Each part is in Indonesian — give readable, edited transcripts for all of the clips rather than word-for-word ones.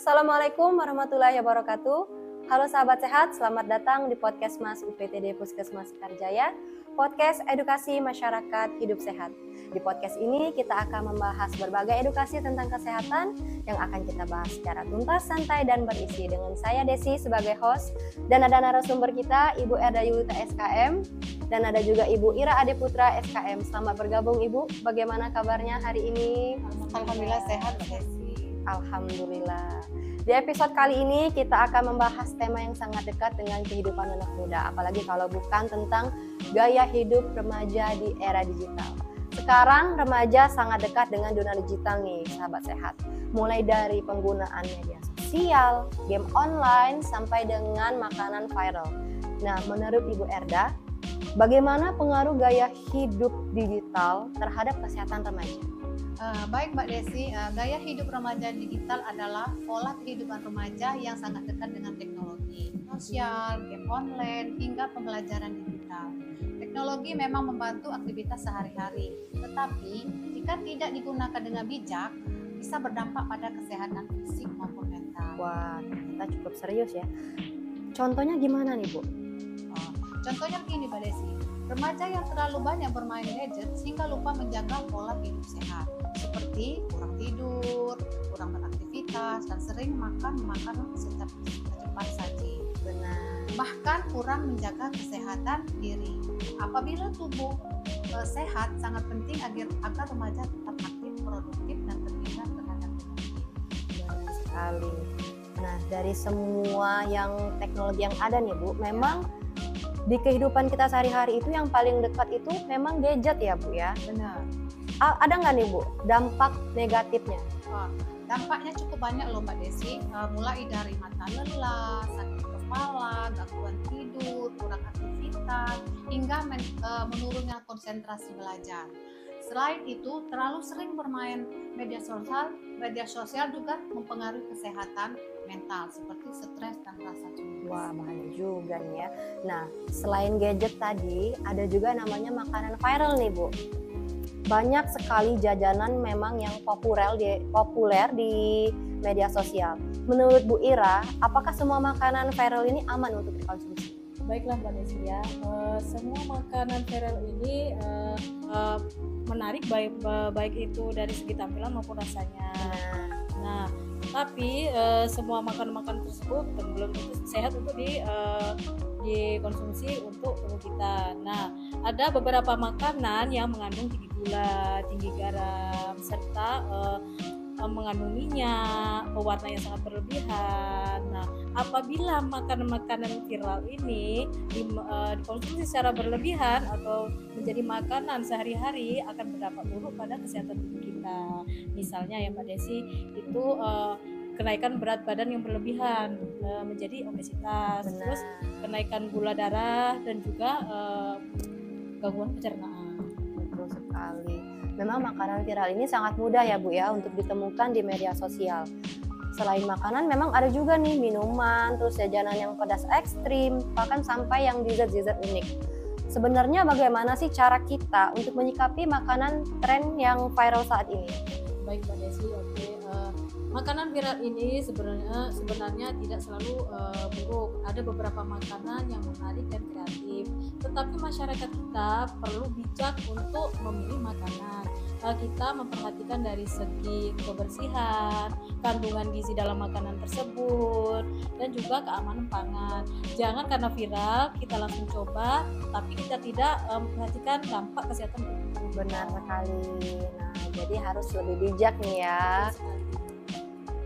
Assalamualaikum warahmatullahi wabarakatuh. Halo sahabat sehat, selamat datang di podcast Mas UPTD Puskesmas Karjaya, podcast edukasi masyarakat hidup sehat. Di podcast ini kita akan membahas berbagai edukasi tentang kesehatan yang akan kita bahas secara tuntas, santai, dan berisi. Dengan saya Desi sebagai host, dan ada narasumber kita Ibu Erda Yulita SKM, dan ada juga Ibu Ira Ade Putra SKM. Selamat bergabung Ibu, bagaimana kabarnya hari ini? Alhamdulillah sehat Mbak Desi. Alhamdulillah. Di episode kali ini kita akan membahas tema yang sangat dekat dengan kehidupan anak muda, apalagi kalau bukan tentang gaya hidup remaja di era digital. Sekarang remaja sangat dekat dengan dunia digital nih, sahabat sehat. Mulai dari penggunaan media sosial, game online, sampai dengan makanan viral. Nah, menurut Ibu Erda, bagaimana pengaruh gaya hidup digital terhadap kesehatan remaja? Baik Mbak Desi, gaya hidup remaja digital adalah pola kehidupan remaja yang sangat dekat dengan teknologi, sosial, game online, hingga pembelajaran digital. Teknologi memang membantu aktivitas sehari-hari, tetapi jika tidak digunakan dengan bijak, bisa berdampak pada kesehatan fisik maupun mental. Wah, ternyata cukup serius ya. Contohnya gimana nih Bu? Contohnya begini Mbak Desi, remaja yang terlalu banyak bermain gadget sehingga lupa menjaga pola hidup sehat, seperti kurang tidur, kurang beraktivitas, dan sering makan makanan cepat saji. Benar. Bahkan kurang menjaga kesehatan diri. Apabila tubuh sehat, sangat penting agar remaja tetap aktif, produktif, dan terhindar terhadap penyakit. Benar sekali. Nah, dari semua yang teknologi yang ada nih Bu, memang di kehidupan kita sehari-hari itu yang paling dekat itu memang gadget ya Bu ya. Benar. Ada nggak nih Bu dampak negatifnya? Dampaknya cukup banyak loh Mbak Desi, mulai dari mata lelah, sakit kepala, gangguan tidur, kurang aktivitas, hingga menurunnya konsentrasi belajar. Selain itu, terlalu sering bermain media sosial juga mempengaruhi kesehatan mental seperti stres dan rasa cemas. Wah, bahaya juga nih ya. Nah, selain gadget tadi, ada juga namanya makanan viral nih Bu. Banyak sekali jajanan memang yang populer di media sosial. Menurut Bu Ira, apakah semua makanan viral ini aman untuk dikonsumsi? Baiklah Mbak Desi ya, semua makanan viral ini menarik baik itu dari segi tampilan maupun rasanya. Nah, tapi semua makanan tersebut belum tentu sehat untuk dikonsumsi untuk tubuh kita. Nah, ada beberapa makanan yang mengandung tinggi gula, tinggi garam, serta mengandung minyak, pewarna yang sangat berlebihan. Nah, apabila makanan-makanan viral ini dikonsumsi secara berlebihan atau menjadi makanan sehari-hari akan berdampak buruk pada kesehatan tubuh kita. Misalnya ya Mbak Desi, itu kenaikan berat badan yang berlebihan, menjadi obesitas. Benar. Terus kenaikan gula darah dan juga gangguan pencernaan. Betul sekali. Memang makanan viral ini sangat mudah ya Bu ya untuk ditemukan di media sosial. Selain makanan memang ada juga nih minuman, terus jajanan yang pedas ekstrim, bahkan sampai yang dessert unik. Sebenarnya bagaimana sih cara kita untuk menyikapi makanan tren yang viral saat ini? Baik Mbak Desi, oke. Makanan viral ini sebenarnya tidak selalu buruk. Ada beberapa makanan yang menarik dan kreatif, tetapi masyarakat kita perlu bijak untuk memilih makanan. Kita memperhatikan dari segi kebersihan, kandungan gizi dalam makanan tersebut, dan juga keamanan pangan. Jangan karena viral kita langsung coba, tapi kita tidak memperhatikan dampak kesehatan tubuh. Benar sekali. Nah, jadi harus lebih bijak nih ya.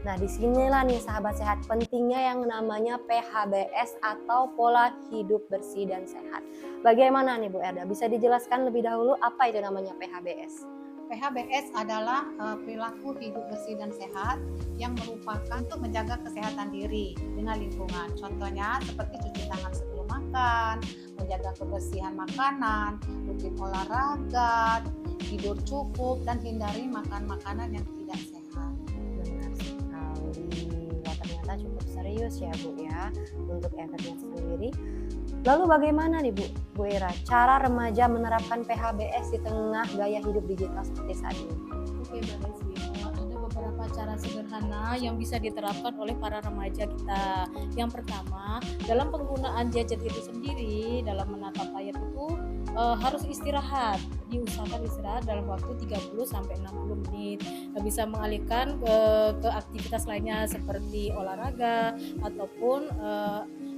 Nah, disinilah nih sahabat sehat pentingnya yang namanya PHBS atau pola hidup bersih dan sehat. Bagaimana nih Bu Erda? Bisa dijelaskan lebih dahulu apa itu namanya PHBS? PHBS adalah perilaku hidup bersih dan sehat yang merupakan untuk menjaga kesehatan diri dengan lingkungan. Contohnya seperti cuci tangan sebelum makan, menjaga kebersihan makanan, rutin olahraga, tidur cukup, dan hindari makan makanan yang tidak sehat. Benar sekali. Wah, ternyata cukup serius ya Bu ya untuk efeknya sendiri. Lalu bagaimana nih Bu Ira, cara remaja menerapkan PHBS di tengah gaya hidup digital seperti saat ini? Oke Mbak Desi, ada beberapa cara cara sederhana yang bisa diterapkan oleh para remaja kita. Yang pertama, dalam penggunaan gadget itu sendiri, dalam menatap layar itu harus istirahat. Diusahakan istirahat dalam waktu 30 sampai 60 menit. Bisa mengalihkan ke aktivitas lainnya seperti olahraga ataupun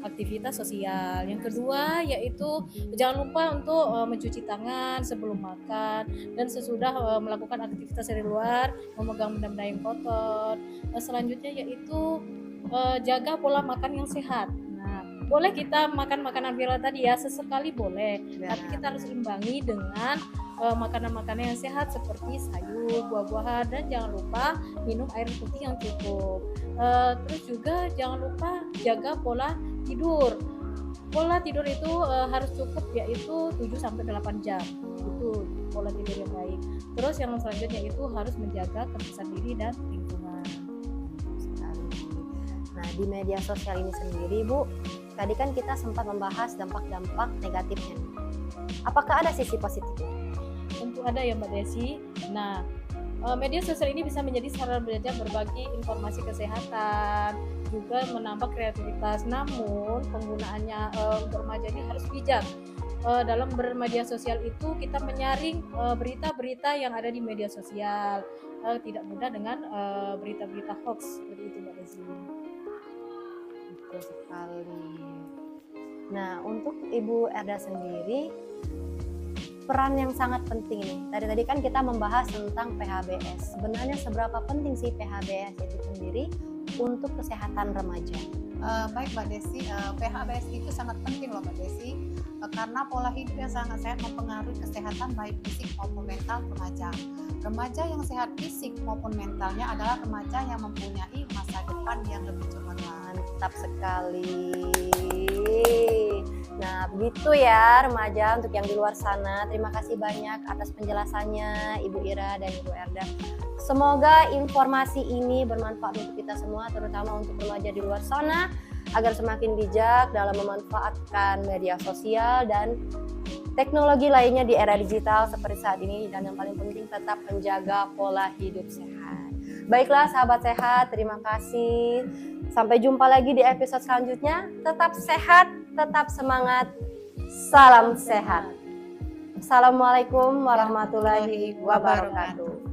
aktivitas sosial. Yang kedua yaitu jangan lupa untuk mencuci tangan sebelum makan dan sesudah melakukan aktivitas dari luar, memegang benda-benda yang kotor. Selanjutnya yaitu jaga pola makan yang sehat. Nah, boleh kita makan makanan viral tadi ya, sesekali boleh, tapi kita harus imbangi dengan makanan-makanan yang sehat seperti sayur, buah-buahan, dan jangan lupa minum air putih yang cukup. Terus juga jangan lupa jaga pola tidur. Pola tidur itu harus cukup, yaitu 7-8 jam. Itu pola tidur yang baik. Terus yang selanjutnya itu harus menjaga kebersihan diri dan lingkungan. Nah, di media sosial ini sendiri, Bu, tadi kan kita sempat membahas dampak-dampak negatifnya. Apakah ada sisi positifnya? Tentu ada ya Mbak Desi. Nah, media sosial ini bisa menjadi sarana belajar berbagi informasi kesehatan, juga menambah kreativitas. Namun penggunaannya untuk remaja ini harus bijak. Dalam bermedia sosial itu kita menyaring berita-berita yang ada di media sosial, tidak mudah dengan berita-berita hoax seperti itu Mbak Desi. Betul sekali. Nah, untuk Ibu Erda sendiri, peran yang sangat penting nih. Tadi kan kita membahas tentang PHBS. Sebenarnya seberapa penting sih PHBS itu sendiri untuk kesehatan remaja? Baik Mbak Desi, PHBS itu sangat penting loh Mbak Desi, karena pola hidup yang sangat sehat mempengaruhi kesehatan baik fisik maupun mental remaja. Remaja yang sehat fisik maupun mentalnya adalah remaja yang mempunyai masa depan yang lebih cemerlang. Mantap sekali. Nah, begitu ya remaja untuk yang di luar sana. Terima kasih banyak atas penjelasannya Ibu Ira dan Ibu Erda. Semoga informasi ini bermanfaat untuk kita semua, terutama untuk remaja di luar sana, agar semakin bijak dalam memanfaatkan media sosial dan teknologi lainnya di era digital seperti saat ini. Dan yang paling penting tetap menjaga pola hidup sehat. Baiklah sahabat sehat, terima kasih. Sampai jumpa lagi di episode selanjutnya. Tetap sehat, tetap semangat. Salam sehat. Assalamualaikum warahmatullahi wabarakatuh.